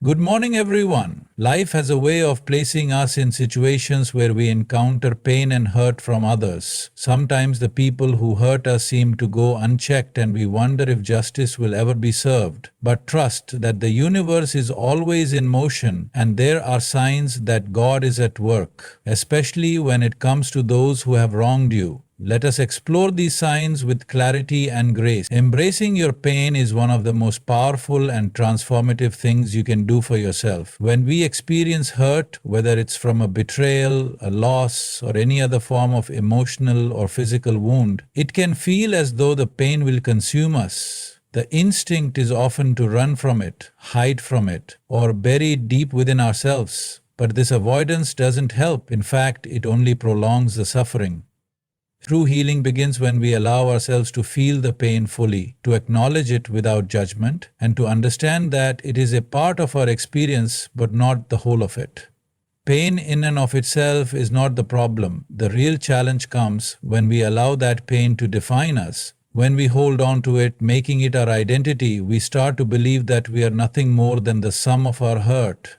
Good morning, everyone. Life has a way of placing us in situations where we encounter pain and hurt from others. Sometimes the people who hurt us seem to go unchecked and we wonder if justice will ever be served. But trust that the universe is always in motion and there are signs that God is at work, especially when it comes to those who have wronged you. Let us explore these signs with clarity and grace. Embracing your pain is one of the most powerful and transformative things you can do for yourself. When we experience hurt, whether it's from a betrayal, a loss, or any other form of emotional or physical wound, it can feel as though the pain will consume us. The instinct is often to run from it, hide from it, or bury it deep within ourselves. But this avoidance doesn't help. In fact, it only prolongs the suffering. True healing begins when we allow ourselves to feel the pain fully, to acknowledge it without judgment, and to understand that it is a part of our experience but not the whole of it. Pain in and of itself is not the problem. The real challenge comes when we allow that pain to define us. When we hold on to it, making it our identity, we start to believe that we are nothing more than the sum of our hurt.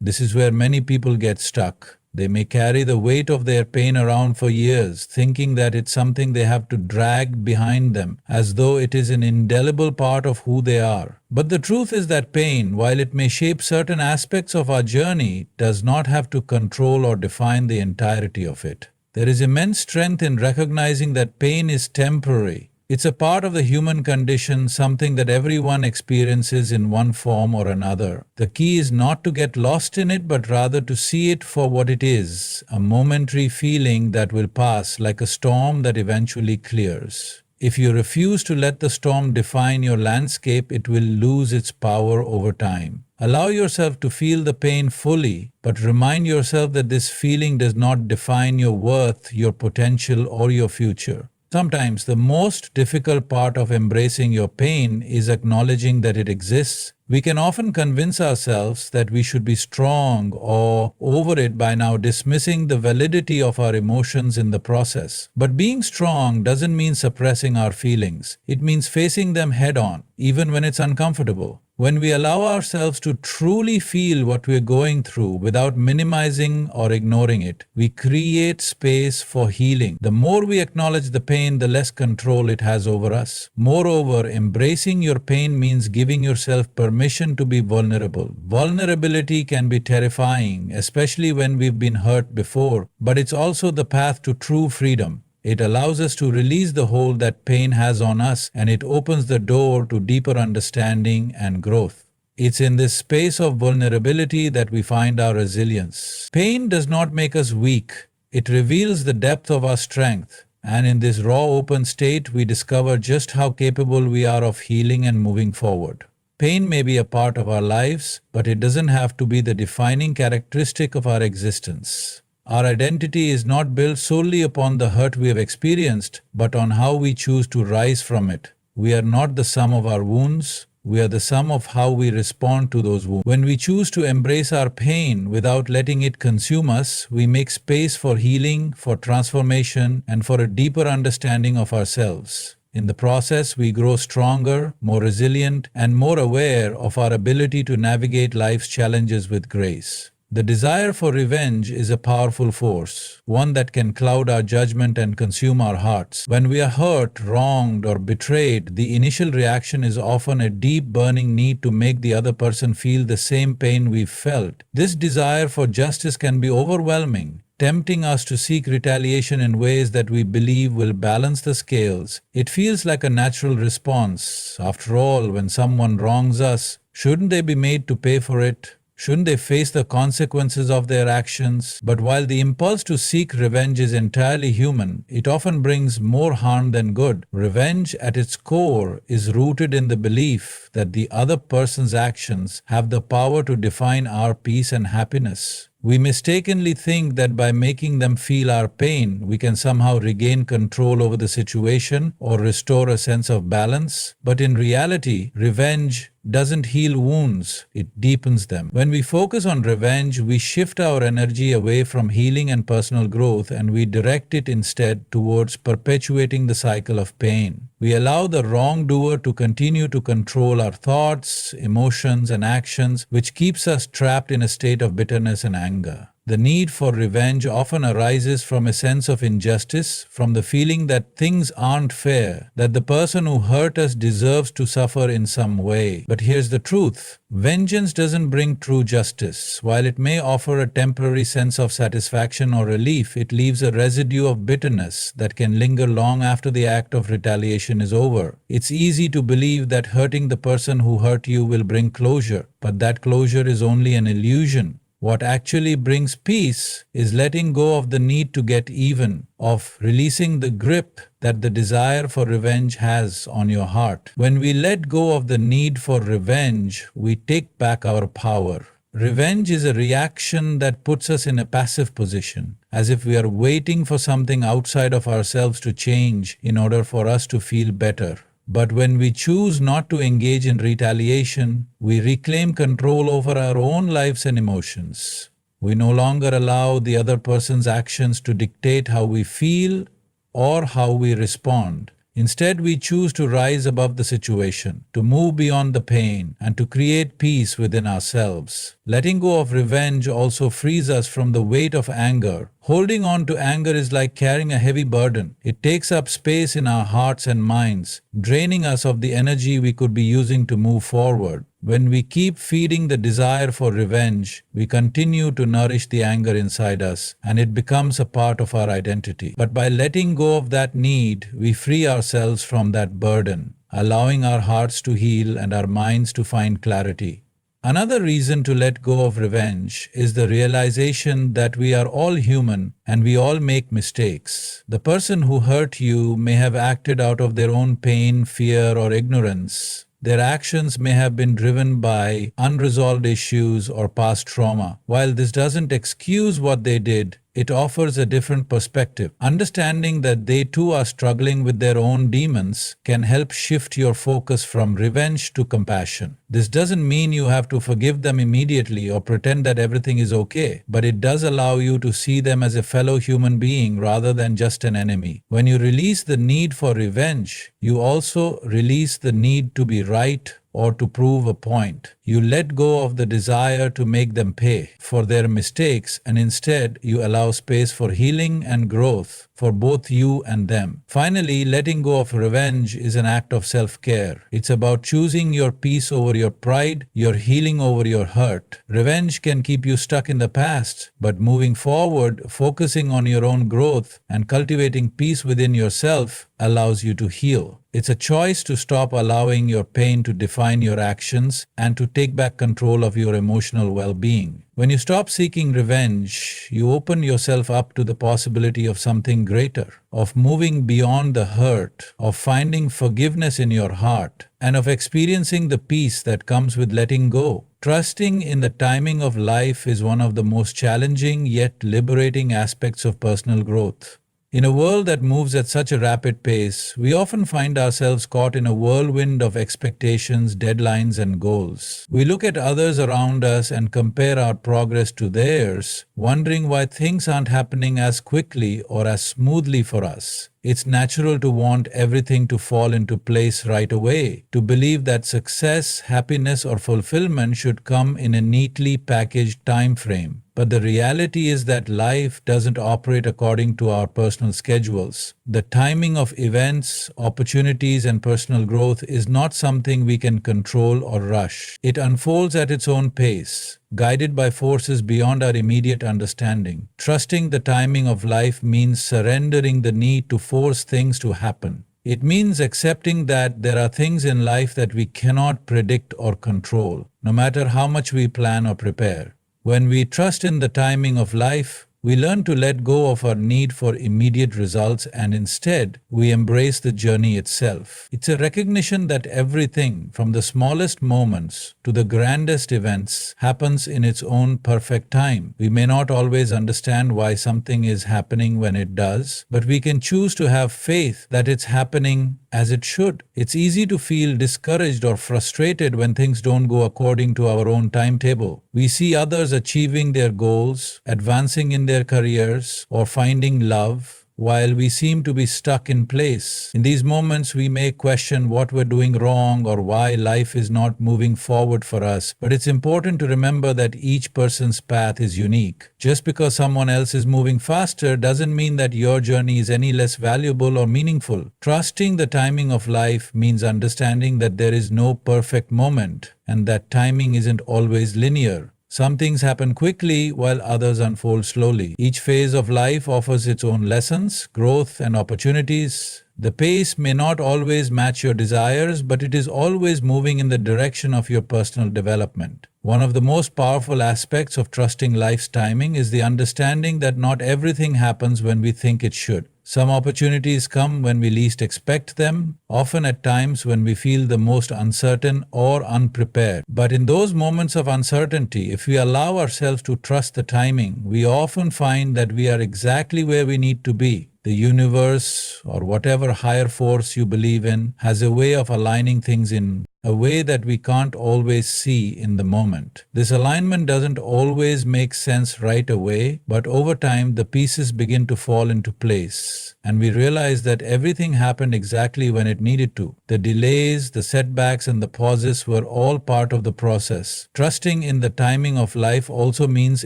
This is where many people get stuck. They may carry the weight of their pain around for years, thinking that it's something they have to drag behind them, as though it is an indelible part of who they are. But the truth is that pain, while it may shape certain aspects of our journey, does not have to control or define the entirety of it. There is immense strength in recognizing that pain is temporary. It's a part of the human condition, something that everyone experiences in one form or another. The key is not to get lost in it, but rather to see it for what it is, a momentary feeling that will pass, like a storm that eventually clears. If you refuse to let the storm define your landscape, it will lose its power over time. Allow yourself to feel the pain fully, but remind yourself that this feeling does not define your worth, your potential, or your future. Sometimes the most difficult part of embracing your pain is acknowledging that it exists. We can often convince ourselves that we should be strong or over it by now, dismissing the validity of our emotions in the process. But being strong doesn't mean suppressing our feelings. It means facing them head on, even when it's uncomfortable. When we allow ourselves to truly feel what we're going through without minimizing or ignoring it, we create space for healing. The more we acknowledge the pain, the less control it has over us. Moreover, embracing your pain means giving yourself permission to be vulnerable. Vulnerability can be terrifying, especially when we've been hurt before, but it's also the path to true freedom. It allows us to release the hold that pain has on us, and it opens the door to deeper understanding and growth. It's in this space of vulnerability that we find our resilience. Pain does not make us weak. It reveals the depth of our strength. And in this raw, open state, we discover just how capable we are of healing and moving forward. Pain may be a part of our lives, but it doesn't have to be the defining characteristic of our existence. Our identity is not built solely upon the hurt we have experienced, but on how we choose to rise from it. We are not the sum of our wounds. We are the sum of how we respond to those wounds. When we choose to embrace our pain without letting it consume us, we make space for healing, for transformation, and for a deeper understanding of ourselves. In the process, we grow stronger, more resilient, and more aware of our ability to navigate life's challenges with grace. The desire for revenge is a powerful force, one that can cloud our judgment and consume our hearts. When we are hurt, wronged, or betrayed, the initial reaction is often a deep burning need to make the other person feel the same pain we've felt. This desire for justice can be overwhelming, tempting us to seek retaliation in ways that we believe will balance the scales. It feels like a natural response. After all, when someone wrongs us, shouldn't they be made to pay for it? Shouldn't they face the consequences of their actions? But while the impulse to seek revenge is entirely human, it often brings more harm than good. Revenge at its core is rooted in the belief that the other person's actions have the power to define our peace and happiness. We mistakenly think that by making them feel our pain, we can somehow regain control over the situation or restore a sense of balance. But in reality, revenge doesn't heal wounds, it deepens them. When we focus on revenge, we shift our energy away from healing and personal growth, and we direct it instead towards perpetuating the cycle of pain. We allow the wrongdoer to continue to control our thoughts, emotions, and actions, which keeps us trapped in a state of bitterness and anger. The need for revenge often arises from a sense of injustice, from the feeling that things aren't fair, that the person who hurt us deserves to suffer in some way. But here's the truth. Vengeance doesn't bring true justice. While it may offer a temporary sense of satisfaction or relief, it leaves a residue of bitterness that can linger long after the act of retaliation is over. It's easy to believe that hurting the person who hurt you will bring closure, but that closure is only an illusion. What actually brings peace is letting go of the need to get even, of releasing the grip that the desire for revenge has on your heart. When we let go of the need for revenge, we take back our power. Revenge is a reaction that puts us in a passive position, as if we are waiting for something outside of ourselves to change in order for us to feel better. But when we choose not to engage in retaliation, we reclaim control over our own lives and emotions. We no longer allow the other person's actions to dictate how we feel or how we respond. Instead, we choose to rise above the situation, to move beyond the pain, and to create peace within ourselves. Letting go of revenge also frees us from the weight of anger. Holding on to anger is like carrying a heavy burden. It takes up space in our hearts and minds, draining us of the energy we could be using to move forward. When we keep feeding the desire for revenge, we continue to nourish the anger inside us, and it becomes a part of our identity. But by letting go of that need, we free ourselves from that burden, allowing our hearts to heal and our minds to find clarity. Another reason to let go of revenge is the realization that we are all human and we all make mistakes. The person who hurt you may have acted out of their own pain, fear, or ignorance. Their actions may have been driven by unresolved issues or past trauma. While this doesn't excuse what they did, it offers a different perspective. Understanding that they too are struggling with their own demons can help shift your focus from revenge to compassion. This doesn't mean you have to forgive them immediately or pretend that everything is okay, but it does allow you to see them as a fellow human being rather than just an enemy. When you release the need for revenge, you also release the need to be right or to prove a point. You let go of the desire to make them pay for their mistakes, and instead you allow space for healing and growth for both you and them. Finally, letting go of revenge is an act of self-care. It's about choosing your peace over your pride, your healing over your hurt. Revenge can keep you stuck in the past, but moving forward, focusing on your own growth and cultivating peace within yourself allows you to heal. It's a choice to stop allowing your pain to define your actions and to take back control of your emotional well-being. When you stop seeking revenge, you open yourself up to the possibility of something greater, of moving beyond the hurt, of finding forgiveness in your heart, and of experiencing the peace that comes with letting go. Trusting in the timing of life is one of the most challenging yet liberating aspects of personal growth. In a world that moves at such a rapid pace, we often find ourselves caught in a whirlwind of expectations, deadlines, and goals. We look at others around us and compare our progress to theirs, wondering why things aren't happening as quickly or as smoothly for us. It's natural to want everything to fall into place right away, to believe that success, happiness, or fulfillment should come in a neatly packaged time frame. But the reality is that life doesn't operate according to our personal schedules. The timing of events, opportunities, and personal growth is not something we can control or rush. It unfolds at its own pace, guided by forces beyond our immediate understanding. Trusting the timing of life means surrendering the need to force things to happen. It means accepting that there are things in life that we cannot predict or control, no matter how much we plan or prepare. When we trust in the timing of life, we learn to let go of our need for immediate results and instead we embrace the journey itself. It's a recognition that everything, from the smallest moments to the grandest events, happens in its own perfect time. We may not always understand why something is happening when it does, but we can choose to have faith that it's happening as it should. It's easy to feel discouraged or frustrated when things don't go according to our own timetable. We see others achieving their goals, advancing in their careers, or finding love, while we seem to be stuck in place. In these moments, we may question what we're doing wrong or why life is not moving forward for us. But it's important to remember that each person's path is unique. Just because someone else is moving faster doesn't mean that your journey is any less valuable or meaningful. Trusting the timing of life means understanding that there is no perfect moment and that timing isn't always linear. Some things happen quickly while others unfold slowly. Each phase of life offers its own lessons, growth, and opportunities. The pace may not always match your desires, but it is always moving in the direction of your personal development. One of the most powerful aspects of trusting life's timing is the understanding that not everything happens when we think it should. Some opportunities come when we least expect them, often at times when we feel the most uncertain or unprepared. But in those moments of uncertainty, if we allow ourselves to trust the timing, we often find that we are exactly where we need to be. The universe, or whatever higher force you believe in, has a way of aligning things in a way that we can't always see in the moment. This alignment doesn't always make sense right away, but over time the pieces begin to fall into place, and we realize that everything happened exactly when it needed to. The delays, the setbacks, and the pauses were all part of the process. Trusting in the timing of life also means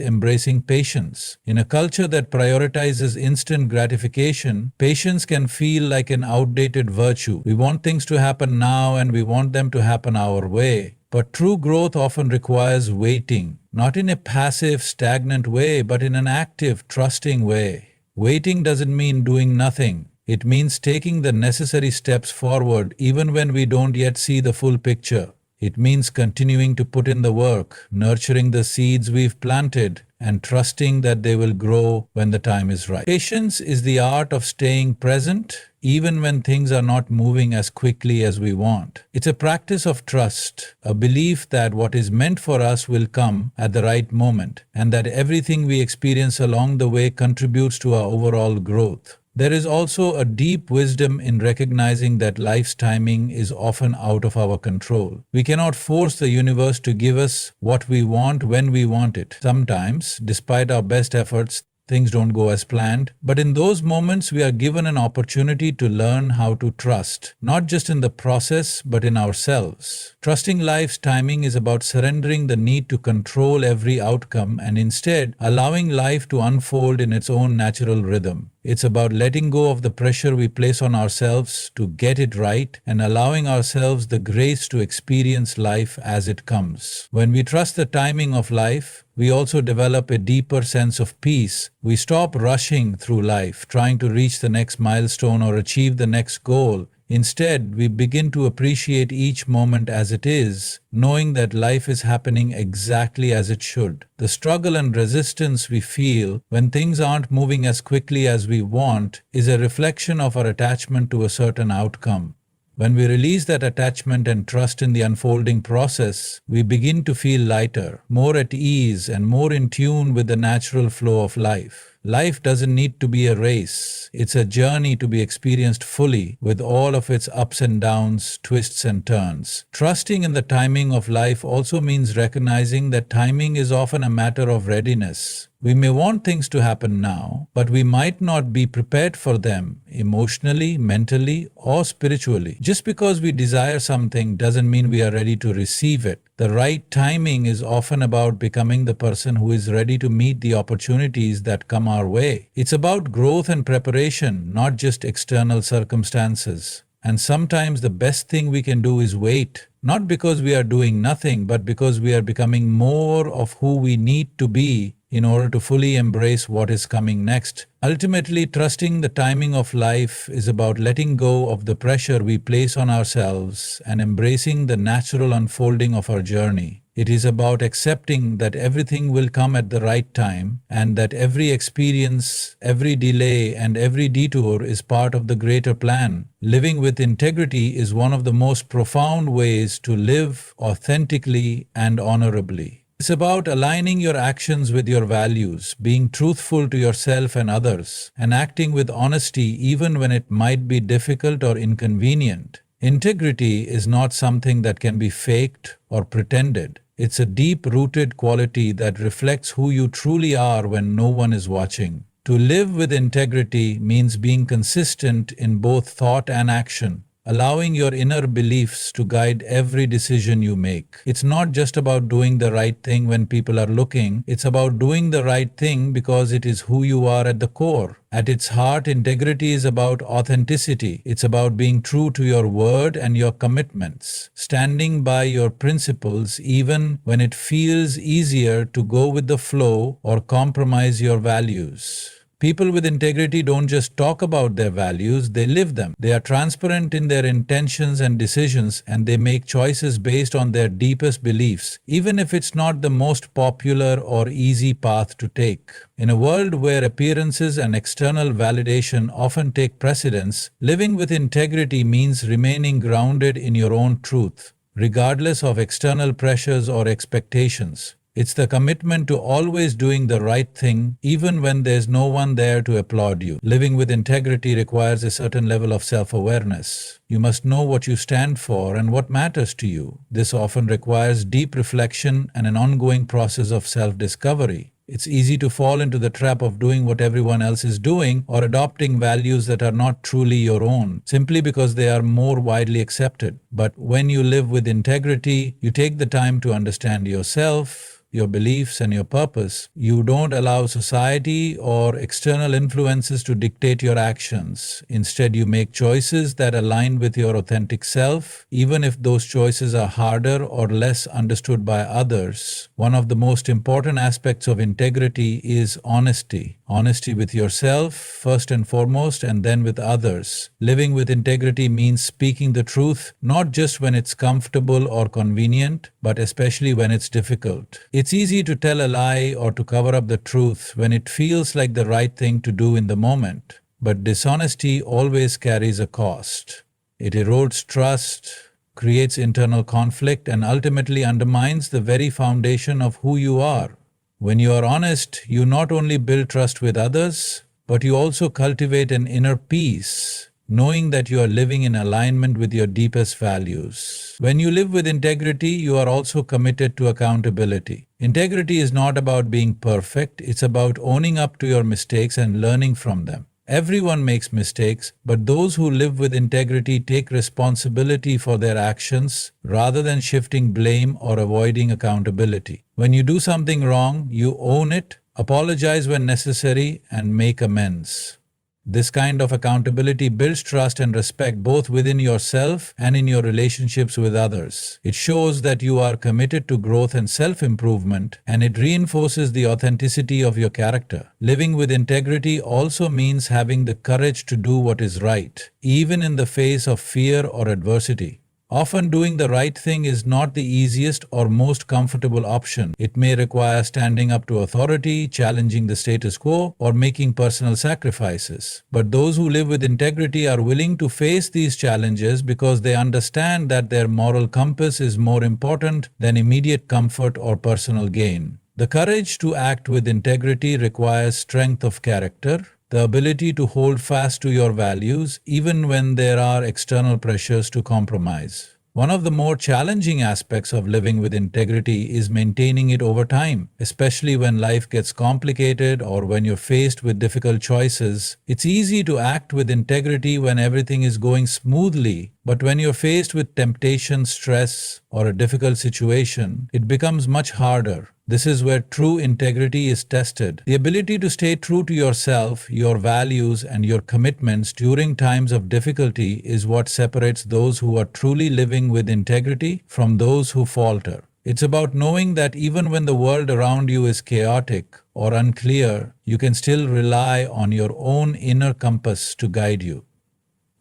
embracing patience. In a culture that prioritizes instant gratification, patience can feel like an outdated virtue. We want things to happen now and we want them to happen our way. But true growth often requires waiting, not in a passive, stagnant way, but in an active, trusting way. Waiting doesn't mean doing nothing. It means taking the necessary steps forward even when we don't yet see the full picture. It means continuing to put in the work, nurturing the seeds we've planted, and trusting that they will grow when the time is right. Patience is the art of staying present even when things are not moving as quickly as we want. It's a practice of trust, a belief that what is meant for us will come at the right moment, and that everything we experience along the way contributes to our overall growth. There is also a deep wisdom in recognizing that life's timing is often out of our control. We cannot force the universe to give us what we want when we want it. Sometimes, despite our best efforts, things don't go as planned, but in those moments we are given an opportunity to learn how to trust, not just in the process, but in ourselves. Trusting life's timing is about surrendering the need to control every outcome and instead allowing life to unfold in its own natural rhythm. It's about letting go of the pressure we place on ourselves to get it right and allowing ourselves the grace to experience life as it comes. When we trust the timing of life, we also develop a deeper sense of peace. We stop rushing through life, trying to reach the next milestone or achieve the next goal. Instead, we begin to appreciate each moment as it is, knowing that life is happening exactly as it should. The struggle and resistance we feel when things aren't moving as quickly as we want is a reflection of our attachment to a certain outcome. When we release that attachment and trust in the unfolding process, we begin to feel lighter, more at ease, and more in tune with the natural flow of life. Life doesn't need to be a race. It's a journey to be experienced fully with all of its ups and downs, twists and turns. Trusting in the timing of life also means recognizing that timing is often a matter of readiness. We may want things to happen now, but we might not be prepared for them emotionally, mentally, or spiritually. Just because we desire something doesn't mean we are ready to receive it. The right timing is often about becoming the person who is ready to meet the opportunities that come our way. It's about growth and preparation, not just external circumstances. And sometimes the best thing we can do is wait, not because we are doing nothing, but because we are becoming more of who we need to be in order to fully embrace what is coming next. Ultimately, trusting the timing of life is about letting go of the pressure we place on ourselves and embracing the natural unfolding of our journey. It is about accepting that everything will come at the right time and that every experience, every delay, and every detour is part of the greater plan. Living with integrity is one of the most profound ways to live authentically and honorably. It's about aligning your actions with your values, being truthful to yourself and others, and acting with honesty even when it might be difficult or inconvenient. Integrity is not something that can be faked or pretended. It's a deep-rooted quality that reflects who you truly are when no one is watching. To live with integrity means being consistent in both thought and action, allowing your inner beliefs to guide every decision you make. It's not just about doing the right thing when people are looking, it's about doing the right thing because it is who you are at the core. At its heart, integrity is about authenticity. It's about being true to your word and your commitments, standing by your principles even when it feels easier to go with the flow or compromise your values. People with integrity don't just talk about their values, they live them. They are transparent in their intentions and decisions, and they make choices based on their deepest beliefs, even if it's not the most popular or easy path to take. In a world where appearances and external validation often take precedence, living with integrity means remaining grounded in your own truth, regardless of external pressures or expectations. It's the commitment to always doing the right thing, even when there's no one there to applaud you. Living with integrity requires a certain level of self-awareness. You must know what you stand for and what matters to you. This often requires deep reflection and an ongoing process of self-discovery. It's easy to fall into the trap of doing what everyone else is doing or adopting values that are not truly your own, simply because they are more widely accepted. But when you live with integrity, you take the time to understand yourself, your beliefs, and your purpose. You don't allow society or external influences to dictate your actions. Instead, you make choices that align with your authentic self, even if those choices are harder or less understood by others. One of the most important aspects of integrity is honesty. Honesty with yourself, first and foremost, and then with others. Living with integrity means speaking the truth, not just when it's comfortable or convenient, but especially when it's difficult. It's easy to tell a lie or to cover up the truth when it feels like the right thing to do in the moment. But dishonesty always carries a cost. It erodes trust, creates internal conflict, and ultimately undermines the very foundation of who you are. When you are honest, you not only build trust with others, but you also cultivate an inner peace, knowing that you are living in alignment with your deepest values. When you live with integrity, you are also committed to accountability. Integrity is not about being perfect, it's about owning up to your mistakes and learning from them. Everyone makes mistakes, but those who live with integrity take responsibility for their actions rather than shifting blame or avoiding accountability. When you do something wrong, you own it, apologize when necessary, and make amends. This kind of accountability builds trust and respect both within yourself and in your relationships with others. It shows that you are committed to growth and self-improvement, and it reinforces the authenticity of your character. Living with integrity also means having the courage to do what is right, even in the face of fear or adversity. Often doing the right thing is not the easiest or most comfortable option. It may require standing up to authority, challenging the status quo, or making personal sacrifices. But those who live with integrity are willing to face these challenges because they understand that their moral compass is more important than immediate comfort or personal gain. The courage to act with integrity requires strength of character, the ability to hold fast to your values even when there are external pressures to compromise. One of the more challenging aspects of living with integrity is maintaining it over time, especially when life gets complicated or when you're faced with difficult choices. It's easy to act with integrity when everything is going smoothly, but when you're faced with temptation, stress, or a difficult situation, it becomes much harder. This is where true integrity is tested. The ability to stay true to yourself, your values, and your commitments during times of difficulty is what separates those who are truly living with integrity from those who falter. It's about knowing that even when the world around you is chaotic or unclear, you can still rely on your own inner compass to guide you.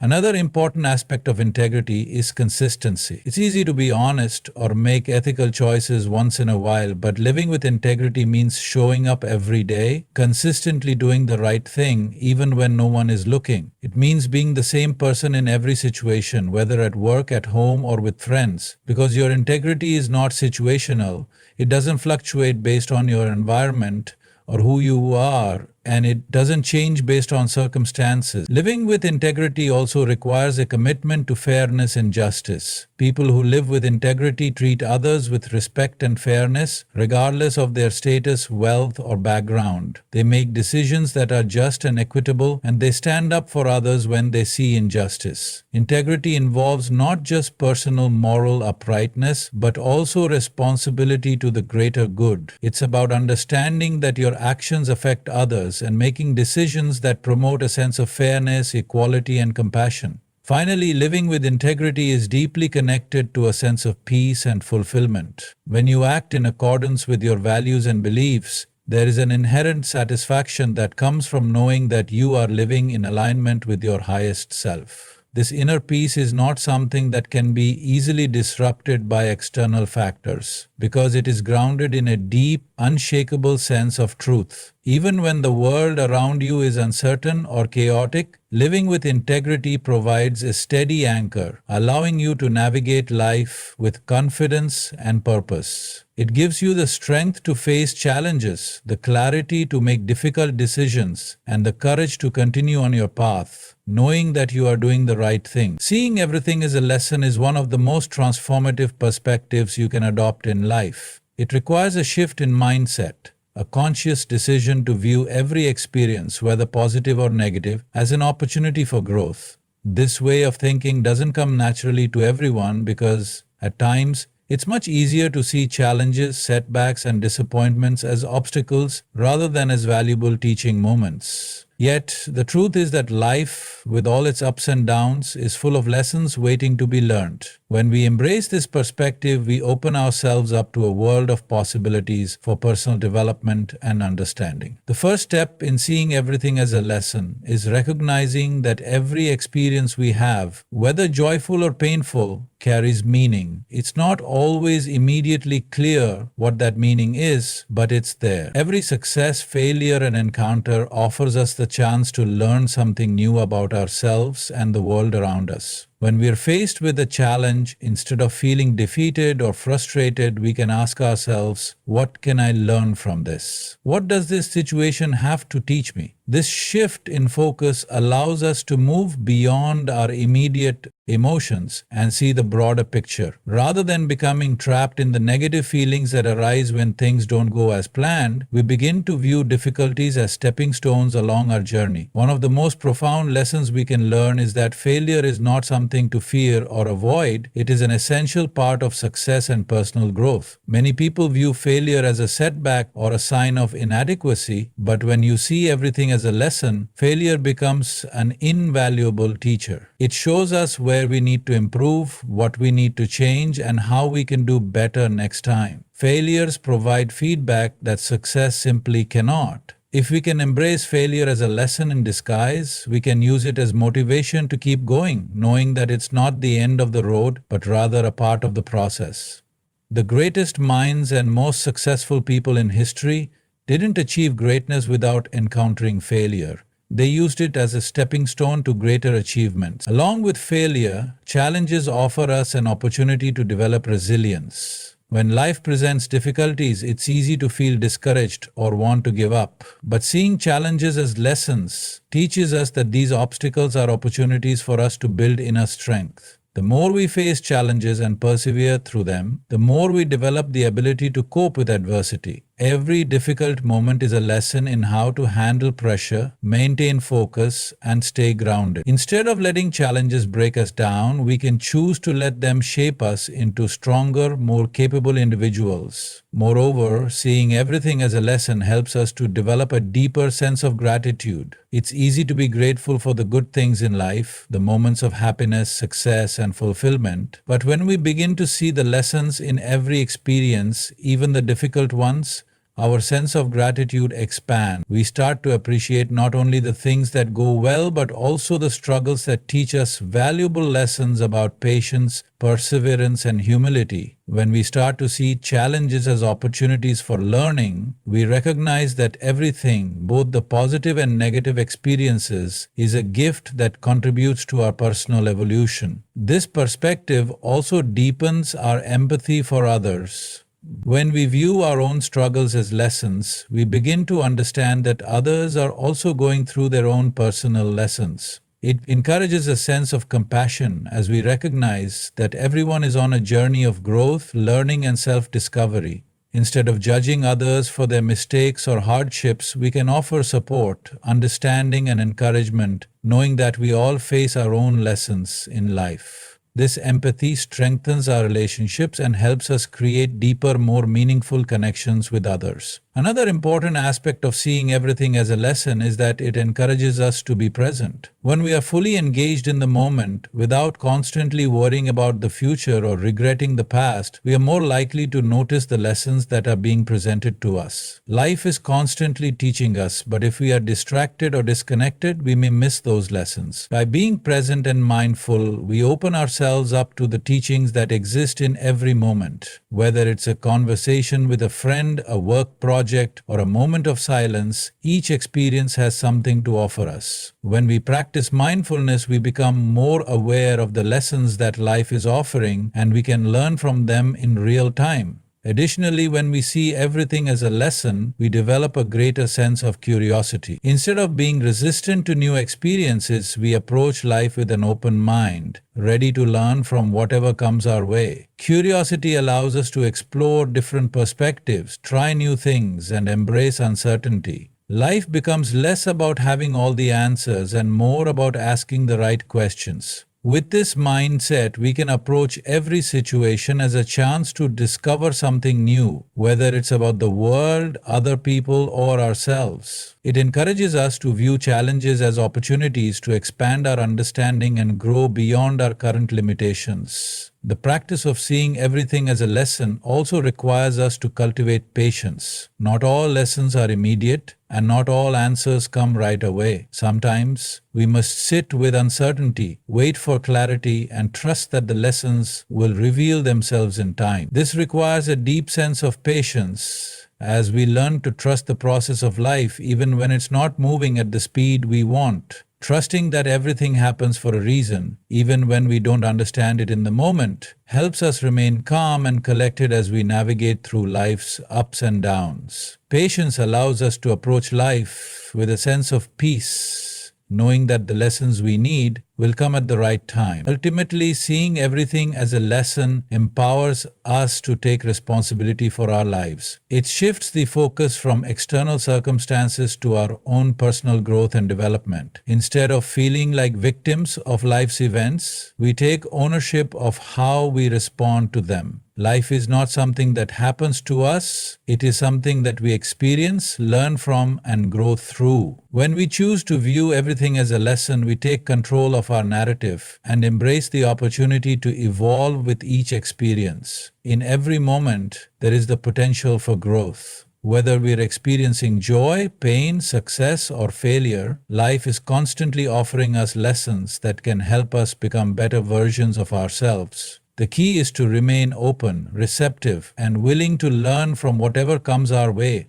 Another important aspect of integrity is consistency. It's easy to be honest or make ethical choices once in a while, but living with integrity means showing up every day, consistently doing the right thing even when no one is looking. It means being the same person in every situation, whether at work, at home, or with friends, because your integrity is not situational. It doesn't fluctuate based on your environment or who you are. and it doesn't change based on circumstances. Living with integrity also requires a commitment to fairness and justice. People who live with integrity treat others with respect and fairness, regardless of their status, wealth, or background. They make decisions that are just and equitable, and they stand up for others when they see injustice. Integrity involves not just personal moral uprightness, but also responsibility to the greater good. It's about understanding that your actions affect others and making decisions that promote a sense of fairness, equality, and compassion. Finally, living with integrity is deeply connected to a sense of peace and fulfillment. When you act in accordance with your values and beliefs, there is an inherent satisfaction that comes from knowing that you are living in alignment with your highest self. This inner peace is not something that can be easily disrupted by external factors, because it is grounded in a deep, unshakable sense of truth. Even when the world around you is uncertain or chaotic, living with integrity provides a steady anchor, allowing you to navigate life with confidence and purpose. It gives you the strength to face challenges, the clarity to make difficult decisions, and the courage to continue on your path, knowing that you are doing the right thing. Seeing everything as a lesson is one of the most transformative perspectives you can adopt in life. It requires a shift in mindset, a conscious decision to view every experience, whether positive or negative, as an opportunity for growth. This way of thinking doesn't come naturally to everyone because, at times, it's much easier to see challenges, setbacks, and disappointments as obstacles rather than as valuable teaching moments. Yet, the truth is that life, with all its ups and downs, is full of lessons waiting to be learned. When we embrace this perspective, we open ourselves up to a world of possibilities for personal development and understanding. The first step in seeing everything as a lesson is recognizing that every experience we have, whether joyful or painful, carries meaning. It's not always immediately clear what that meaning is, but it's there. Every success, failure, and encounter offers us the chance to learn something new about ourselves and the world around us. When we are faced with a challenge, instead of feeling defeated or frustrated, we can ask ourselves, what can I learn from this? What does this situation have to teach me? This shift in focus allows us to move beyond our immediate emotions and see the broader picture. Rather than becoming trapped in the negative feelings that arise when things don't go as planned, we begin to view difficulties as stepping stones along our journey. One of the most profound lessons we can learn is that failure is not something to fear or avoid. It is an essential part of success and personal growth. Many people view failure as a setback or a sign of inadequacy, but when you see everything as a lesson, failure becomes an invaluable teacher. It shows us where we need to improve, what we need to change, and how we can do better next time. Failures provide feedback that success simply cannot. If we can embrace failure as a lesson in disguise, we can use it as motivation to keep going, knowing that it's not the end of the road, but rather a part of the process. The greatest minds and most successful people in history didn't achieve greatness without encountering failure. They used it as a stepping stone to greater achievements. Along with failure, challenges offer us an opportunity to develop resilience. When life presents difficulties, it's easy to feel discouraged or want to give up. But seeing challenges as lessons teaches us that these obstacles are opportunities for us to build inner strength. The more we face challenges and persevere through them, the more we develop the ability to cope with adversity. Every difficult moment is a lesson in how to handle pressure, maintain focus, and stay grounded. Instead of letting challenges break us down, we can choose to let them shape us into stronger, more capable individuals. Moreover, seeing everything as a lesson helps us to develop a deeper sense of gratitude. It's easy to be grateful for the good things in life, the moments of happiness, success, and fulfillment. But when we begin to see the lessons in every experience, even the difficult ones, our sense of gratitude expands. We start to appreciate not only the things that go well, but also the struggles that teach us valuable lessons about patience, perseverance, and humility. When we start to see challenges as opportunities for learning, we recognize that everything, both the positive and negative experiences, is a gift that contributes to our personal evolution. This perspective also deepens our empathy for others. When we view our own struggles as lessons, we begin to understand that others are also going through their own personal lessons. It encourages a sense of compassion as we recognize that everyone is on a journey of growth, learning, and self discovery. Instead of judging others for their mistakes or hardships, we can offer support, understanding, and encouragement, knowing that we all face our own lessons in life. This empathy strengthens our relationships and helps us create deeper, more meaningful connections with others. Another important aspect of seeing everything as a lesson is that it encourages us to be present. When we are fully engaged in the moment, without constantly worrying about the future or regretting the past, we are more likely to notice the lessons that are being presented to us. Life is constantly teaching us, but if we are distracted or disconnected, we may miss those lessons. By being present and mindful, we open ourselves up to the teachings that exist in every moment. Whether it's a conversation with a friend, a work project, or a moment of silence, each experience has something to offer us. When we practice mindfulness, we become more aware of the lessons that life is offering, and we can learn from them in real time. Additionally, when we see everything as a lesson, we develop a greater sense of curiosity. Instead of being resistant to new experiences, we approach life with an open mind, ready to learn from whatever comes our way. Curiosity allows us to explore different perspectives, try new things, and embrace uncertainty. Life becomes less about having all the answers and more about asking the right questions. With this mindset, we can approach every situation as a chance to discover something new, whether it's about the world, other people, or ourselves. It encourages us to view challenges as opportunities to expand our understanding and grow beyond our current limitations. The practice of seeing everything as a lesson also requires us to cultivate patience. Not all lessons are immediate, and not all answers come right away. Sometimes we must sit with uncertainty, wait for clarity, and trust that the lessons will reveal themselves in time. This requires a deep sense of patience as we learn to trust the process of life even when it's not moving at the speed we want. Trusting that everything happens for a reason, even when we don't understand it in the moment, helps us remain calm and collected as we navigate through life's ups and downs. Patience allows us to approach life with a sense of peace, knowing that the lessons we need will come at the right time. Ultimately, seeing everything as a lesson empowers us to take responsibility for our lives. It shifts the focus from external circumstances to our own personal growth and development. Instead of feeling like victims of life's events, we take ownership of how we respond to them. Life is not something that happens to us, it is something that we experience, learn from, and grow through. When we choose to view everything as a lesson, we take control of our narrative and embrace the opportunity to evolve with each experience. In every moment, there is the potential for growth. Whether we're experiencing joy, pain, success, or failure, life is constantly offering us lessons that can help us become better versions of ourselves. The key is to remain open, receptive, and willing to learn from whatever comes our way.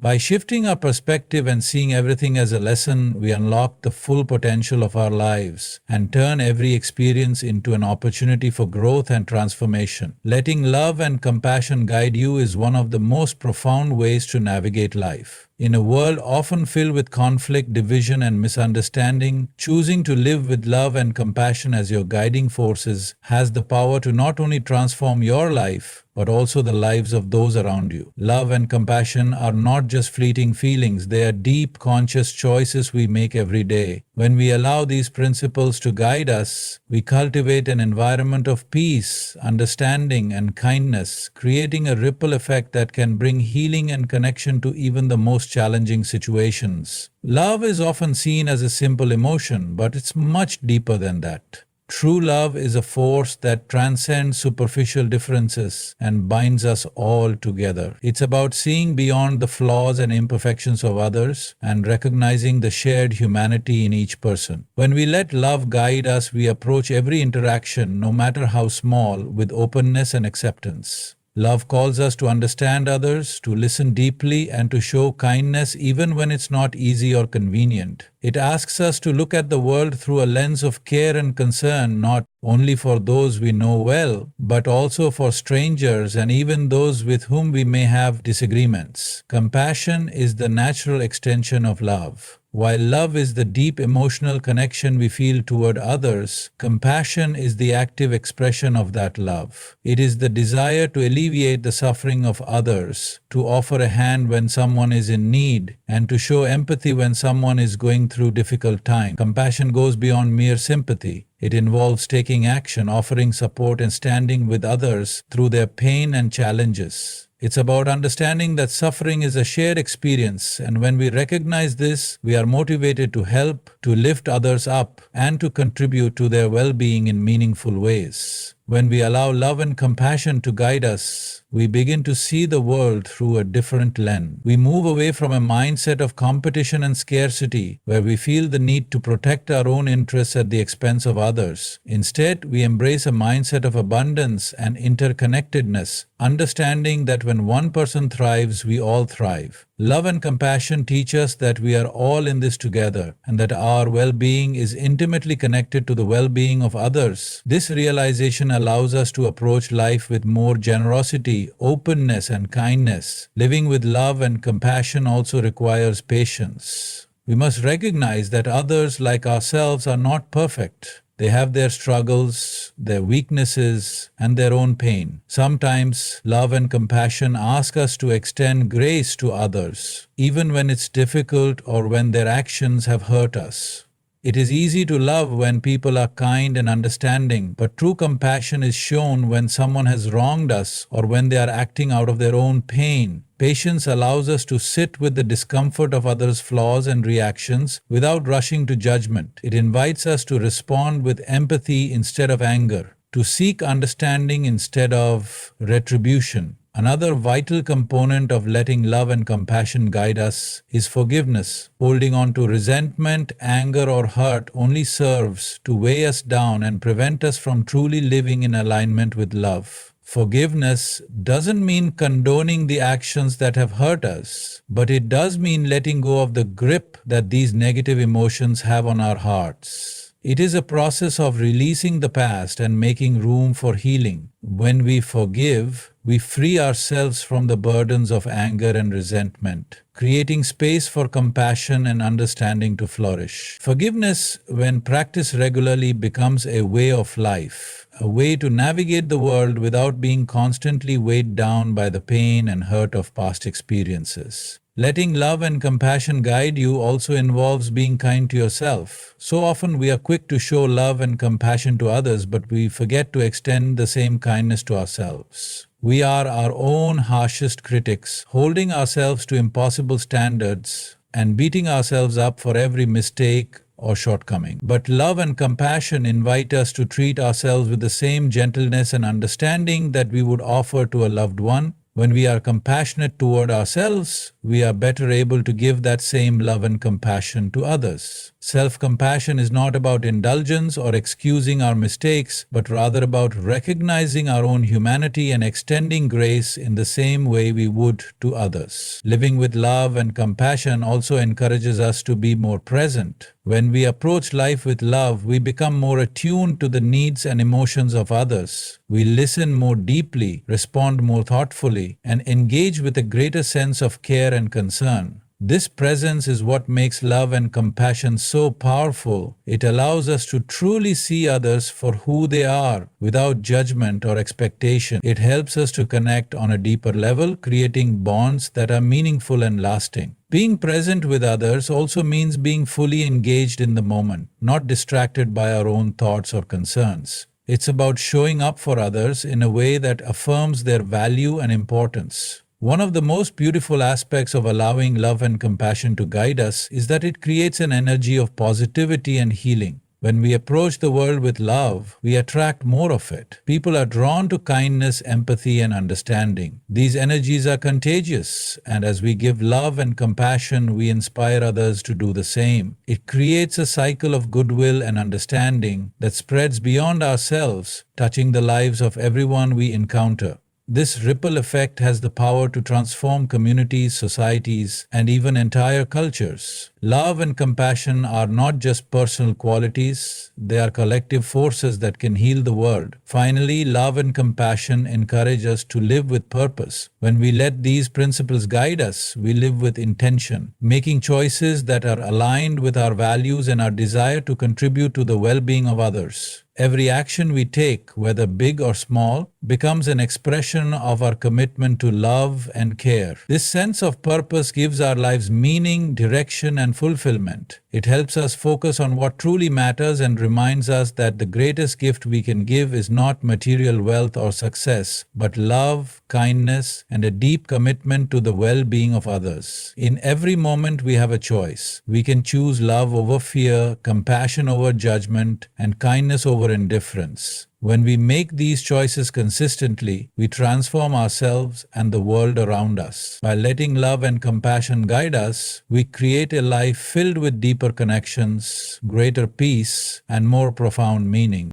By shifting our perspective and seeing everything as a lesson, we unlock the full potential of our lives and turn every experience into an opportunity for growth and transformation. Letting love and compassion guide you is one of the most profound ways to navigate life. In a world often filled with conflict, division, and misunderstanding, choosing to live with love and compassion as your guiding forces has the power to not only transform your life, but also the lives of those around you. Love and compassion are not just fleeting feelings, they are deep, conscious choices we make every day. When we allow these principles to guide us, we cultivate an environment of peace, understanding, and kindness, creating a ripple effect that can bring healing and connection to even the most challenging situations. Love is often seen as a simple emotion, but it's much deeper than that. True love is a force that transcends superficial differences and binds us all together. It's about seeing beyond the flaws and imperfections of others and recognizing the shared humanity in each person. When we let love guide us, we approach every interaction, no matter how small, with openness and acceptance. Love calls us to understand others, to listen deeply, and to show kindness even when it's not easy or convenient. It asks us to look at the world through a lens of care and concern, not only for those we know well, but also for strangers and even those with whom we may have disagreements. Compassion is the natural extension of love. While love is the deep emotional connection we feel toward others, compassion is the active expression of that love. It is the desire to alleviate the suffering of others, to offer a hand when someone is in need, and to show empathy when someone is going through difficult times. Compassion goes beyond mere sympathy. It involves taking action, offering support, and standing with others through their pain and challenges. It's about understanding that suffering is a shared experience, and when we recognize this, we are motivated to help, to lift others up, and to contribute to their well-being in meaningful ways. When we allow love and compassion to guide us, we begin to see the world through a different lens. We move away from a mindset of competition and scarcity, where we feel the need to protect our own interests at the expense of others. Instead, we embrace a mindset of abundance and interconnectedness, understanding that when one person thrives, we all thrive. Love and compassion teach us that we are all in this together and that our well-being is intimately connected to the well-being of others. This realization allows us to approach life with more generosity, openness, and kindness. Living with love and compassion also requires patience. We must recognize that others, like ourselves, are not perfect. They have their struggles, their weaknesses, and their own pain. Sometimes love and compassion ask us to extend grace to others, even when it's difficult or when their actions have hurt us. It is easy to love when people are kind and understanding, but true compassion is shown when someone has wronged us or when they are acting out of their own pain. Patience allows us to sit with the discomfort of others' flaws and reactions without rushing to judgment. It invites us to respond with empathy instead of anger, to seek understanding instead of retribution. Another vital component of letting love and compassion guide us is forgiveness. Holding on to resentment, anger, or hurt only serves to weigh us down and prevent us from truly living in alignment with love. Forgiveness doesn't mean condoning the actions that have hurt us, but it does mean letting go of the grip that these negative emotions have on our hearts. It is a process of releasing the past and making room for healing. When we forgive, we free ourselves from the burdens of anger and resentment, creating space for compassion and understanding to flourish. Forgiveness, when practiced regularly, becomes a way of life, a way to navigate the world without being constantly weighed down by the pain and hurt of past experiences. Letting love and compassion guide you also involves being kind to yourself. So often we are quick to show love and compassion to others, but we forget to extend the same kindness to ourselves. We are our own harshest critics, holding ourselves to impossible standards and beating ourselves up for every mistake or shortcoming. But love and compassion invite us to treat ourselves with the same gentleness and understanding that we would offer to a loved one. When we are compassionate toward ourselves, we are better able to give that same love and compassion to others. Self-compassion is not about indulgence or excusing our mistakes, but rather about recognizing our own humanity and extending grace in the same way we would to others. Living with love and compassion also encourages us to be more present. When we approach life with love, we become more attuned to the needs and emotions of others. We listen more deeply, respond more thoughtfully, and engage with a greater sense of care and concern. This presence is what makes love and compassion so powerful. It allows us to truly see others for who they are, without judgment or expectation. It helps us to connect on a deeper level, creating bonds that are meaningful and lasting. Being present with others also means being fully engaged in the moment, not distracted by our own thoughts or concerns. It's about showing up for others in a way that affirms their value and importance. One of the most beautiful aspects of allowing love and compassion to guide us is that it creates an energy of positivity and healing. When we approach the world with love, we attract more of it. People are drawn to kindness, empathy, and understanding. These energies are contagious, and as we give love and compassion, we inspire others to do the same. It creates a cycle of goodwill and understanding that spreads beyond ourselves, touching the lives of everyone we encounter. This ripple effect has the power to transform communities, societies, and even entire cultures. Love and compassion are not just personal qualities, they are collective forces that can heal the world. Finally, love and compassion encourage us to live with purpose. When we let these principles guide us, we live with intention, making choices that are aligned with our values and our desire to contribute to the well-being of others. Every action we take, whether big or small, becomes an expression of our commitment to love and care. This sense of purpose gives our lives meaning, direction, and fulfillment. It helps us focus on what truly matters and reminds us that the greatest gift we can give is not material wealth or success, but love, kindness, and a deep commitment to the well-being of others. In every moment we have a choice. We can choose love over fear, compassion over judgment, and kindness over indifference. When we make these choices consistently, we transform ourselves and the world around us. By letting love and compassion guide us, we create a life filled with deeper connections, greater peace, and more profound meaning.